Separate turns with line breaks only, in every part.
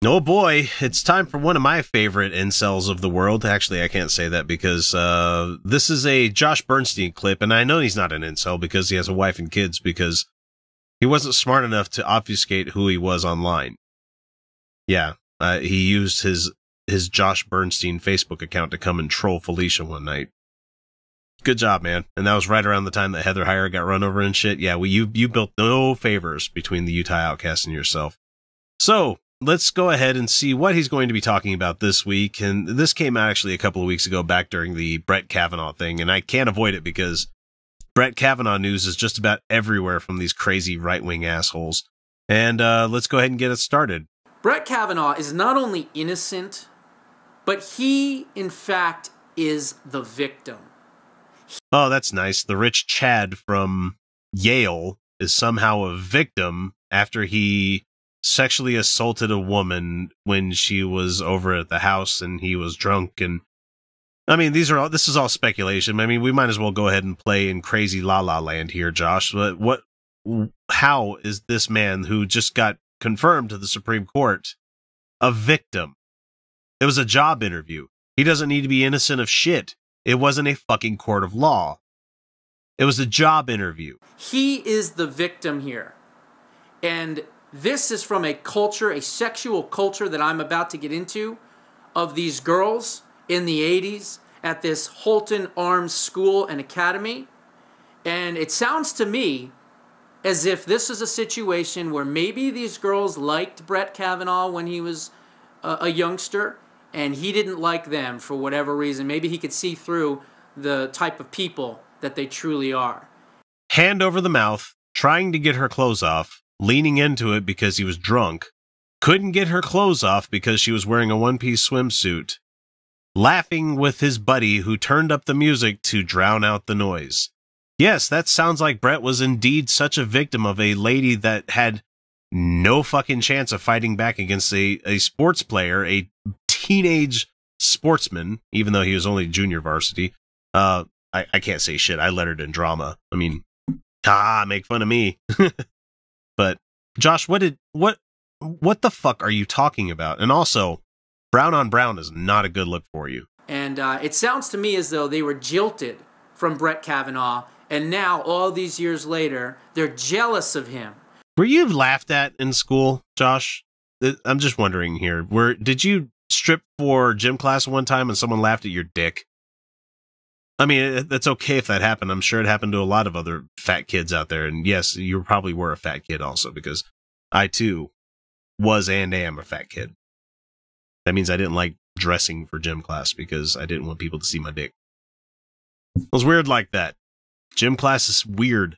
Oh boy, it's time for one of my favorite incels of the world. Actually, I can't say that because this is a Josh Bernstein clip, and I know he's not an incel because he has a wife and kids because he wasn't smart enough to obfuscate who he was online. Yeah, he used his Josh Bernstein Facebook account to come and troll Felicia one night. Good job, man. And that was right around the time that Heather Heyer got run over and shit. Yeah, you built no favors between the Utah Outcasts and yourself. So, let's go ahead and see what he's going to be talking about this week. And this came out actually a couple of weeks ago back during the Brett Kavanaugh thing. And I can't avoid it because Brett Kavanaugh news is just about everywhere from these crazy right-wing assholes. And let's go ahead and get it started.
Brett Kavanaugh is not only innocent, but he, in fact, is the victim.
Oh, that's nice. The rich Chad from Yale is somehow a victim after he sexually assaulted a woman when she was over at the house and he was drunk. And I mean, this is all speculation. I mean, we might as well go ahead and play in crazy la la land here, Josh. But how is this man who just got confirmed to the Supreme Court a victim? It was a job interview. He doesn't need to be innocent of shit. It wasn't a fucking court of law. It was a job interview.
He is the victim here. And this is from a culture, a sexual culture that I'm about to get into, of these girls in the 80s at this Holton Arms School and Academy. And it sounds to me as if this is a situation where maybe these girls liked Brett Kavanaugh when he was a youngster, and he didn't like them for whatever reason. Maybe he could see through the type of people that they truly are.
Hand over the mouth, trying to get her clothes off, leaning into it because he was drunk, couldn't get her clothes off because she was wearing a one-piece swimsuit, laughing with his buddy who turned up the music to drown out the noise. Yes, that sounds like Brett was indeed such a victim of a lady that had no fucking chance of fighting back against a sports player, a teenage sportsman, even though he was only junior varsity. I can't say shit. I lettered in drama. I mean, make fun of me. But Josh, what the fuck are you talking about? And also, brown on brown is not a good look for you.
And it sounds to me as though they were jilted from Brett Kavanaugh, and now, all these years later, they're jealous of him.
Were you laughed at in school, Josh? I'm just wondering here. Did you strip for gym class one time and someone laughed at your dick? I mean, that's okay if that happened. I'm sure it happened to a lot of other fat kids out there. And yes, you probably were a fat kid also, because I too was and am a fat kid. That means I didn't like dressing for gym class because I didn't want people to see my dick. It was weird like that. Gym class is weird.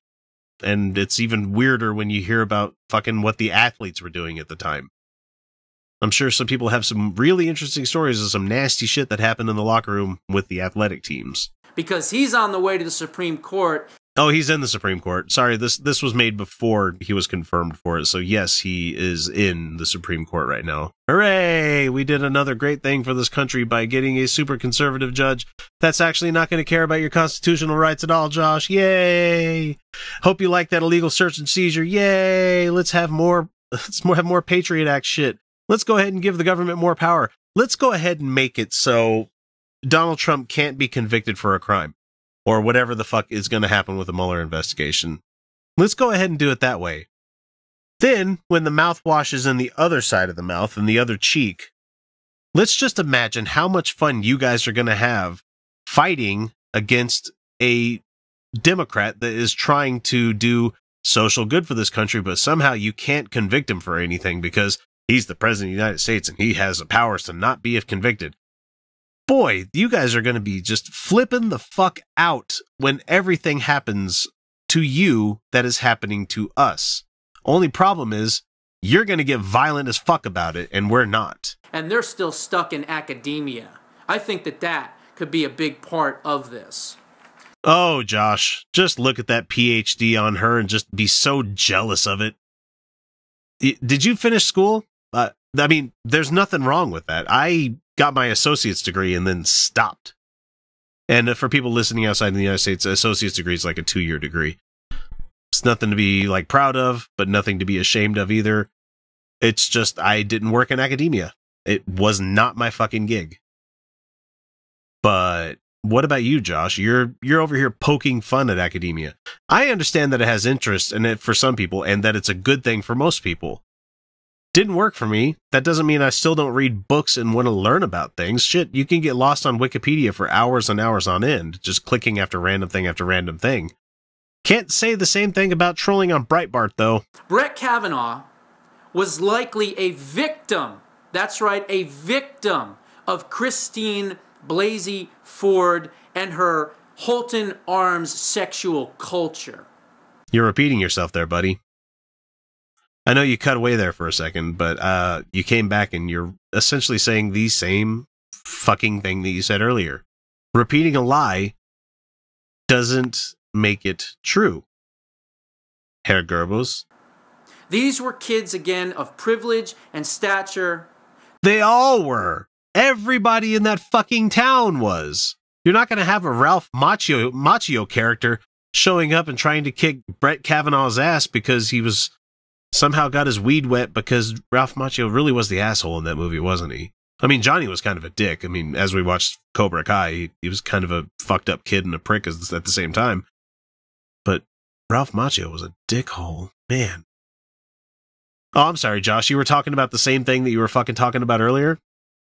And it's even weirder when you hear about fucking what the athletes were doing at the time. I'm sure some people have some really interesting stories of some nasty shit that happened in the locker room with the athletic teams.
Because he's on the way to the Supreme Court.
Oh, he's in the Supreme Court. Sorry, this was made before he was confirmed for it. So yes, he is in the Supreme Court right now. Hooray! We did another great thing for this country by getting a super conservative judge that's actually not going to care about your constitutional rights at all, Josh. Yay! Hope you like that illegal search and seizure. Yay! Let's have more Patriot Act shit. Let's go ahead and give the government more power. Let's go ahead and make it so Donald Trump can't be convicted for a crime. Or whatever the fuck is going to happen with the Mueller investigation. Let's go ahead and do it that way. Then, when the mouthwash is in the other side of the mouth and the other cheek, let's just imagine how much fun you guys are going to have fighting against a Democrat that is trying to do social good for this country, but somehow you can't convict him for anything because he's the president of the United States and he has the powers to not be convicted. Boy, you guys are going to be just flipping the fuck out when everything happens to you that is happening to us. Only problem is, you're going to get violent as fuck about it, and we're not.
And they're still stuck in academia. I think that could be a big part of this.
Oh, Josh, just look at that PhD on her and just be so jealous of it. Did you finish school? I mean, there's nothing wrong with that. I got my associate's degree and then stopped. And for people listening outside the United States, associate's degree is like a 2-year degree. It's nothing to be like proud of, but nothing to be ashamed of either. It's just I didn't work in academia. It was not my fucking gig. But what about you, Josh? You're over here poking fun at academia. I understand that it has interest in it for some people and that it's a good thing for most people. Didn't work for me. That doesn't mean I still don't read books and want to learn about things. Shit, you can get lost on Wikipedia for hours and hours on end, just clicking after random thing. Can't say the same thing about trolling on Breitbart, though.
Brett Kavanaugh was likely a victim, that's right, a victim of Christine Blasey Ford and her Holton Arms sexual culture.
You're repeating yourself there, buddy. I know you cut away there for a second, but you came back and you're essentially saying the same fucking thing that you said earlier. Repeating a lie doesn't make it true. Herr Goebbels.
These were kids, again, of privilege and stature.
They all were. Everybody in that fucking town was. You're not going to have a Ralph Macchio character showing up and trying to kick Brett Kavanaugh's ass because he was somehow got his weed wet, because Ralph Macchio really was the asshole in that movie, wasn't he? I mean, Johnny was kind of a dick. I mean, as we watched Cobra Kai, he was kind of a fucked up kid and a prick at the same time. But Ralph Macchio was a dickhole. Man. Oh, I'm sorry, Josh. You were talking about the same thing that you were fucking talking about earlier?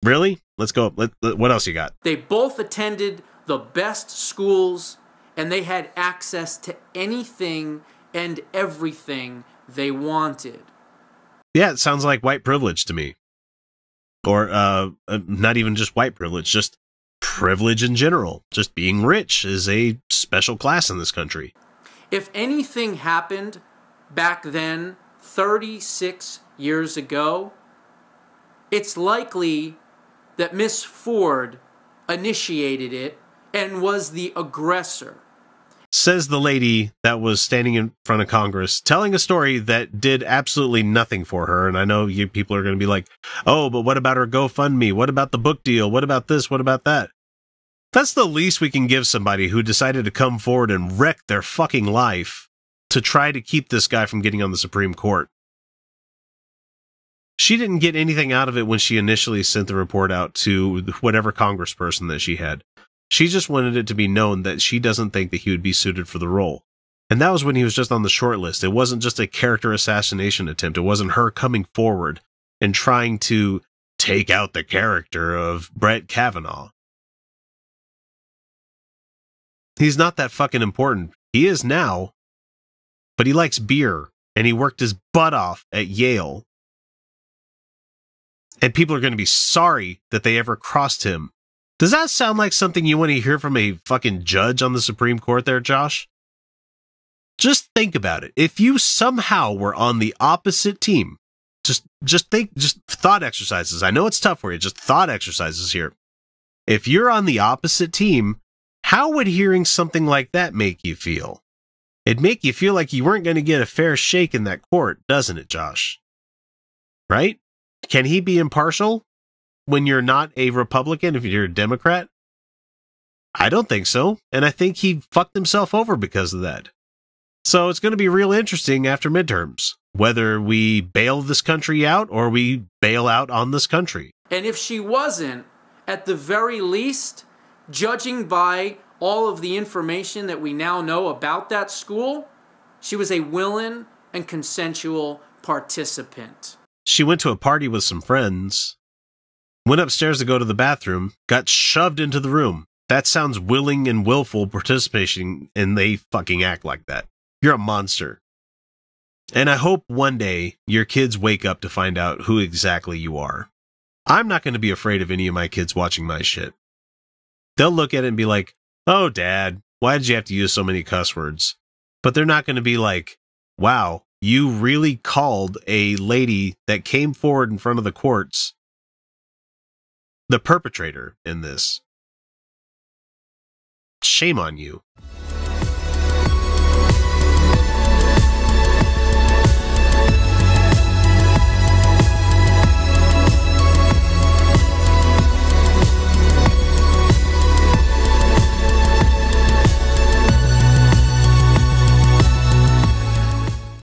Really? Let's go. What else you got?
They both attended the best schools, and they had access to anything and everything they wanted.
Yeah, it sounds like white privilege to me. Or not even just white privilege, just privilege in general. Just being rich is a special class in this country.
If anything happened back then, 36 years ago, it's likely that Miss Ford initiated it and was the aggressor.
Says the lady that was standing in front of Congress telling a story that did absolutely nothing for her. And I know you people are going to be like, oh, but what about her GoFundMe? What about the book deal? What about this? What about that? That's the least we can give somebody who decided to come forward and wreck their fucking life to try to keep this guy from getting on the Supreme Court. She didn't get anything out of it when she initially sent the report out to whatever congressperson that she had. She just wanted it to be known that she doesn't think that he would be suited for the role. And that was when he was just on the short list. It wasn't just a character assassination attempt. It wasn't her coming forward and trying to take out the character of Brett Kavanaugh. He's not that fucking important. He is now, but he likes beer, and he worked his butt off at Yale. And people are going to be sorry that they ever crossed him. Does that sound like something you want to hear from a fucking judge on the Supreme Court there, Josh? Just think about it. If you somehow were on the opposite team, just thought exercises. I know it's tough for you, just thought exercises here. If you're on the opposite team, how would hearing something like that make you feel? It'd make you feel like you weren't going to get a fair shake in that court, doesn't it, Josh? Right? Can he be impartial when you're not a Republican, if you're a Democrat? I don't think so. And I think he fucked himself over because of that. So it's going to be real interesting after midterms, whether we bail this country out or we bail out on this country.
And if she wasn't, at the very least, judging by all of the information that we now know about that school, she was a willing and consensual participant.
She went to a party with some friends, went upstairs to go to the bathroom, got shoved into the room. That sounds willing and willful participation, and they fucking act like that. You're a monster. And I hope one day your kids wake up to find out who exactly you are. I'm not going to be afraid of any of my kids watching my shit. They'll look at it and be like, oh, Dad, why did you have to use so many cuss words? But they're not going to be like, wow, you really called a lady that came forward in front of the courts the perpetrator in this. Shame on you.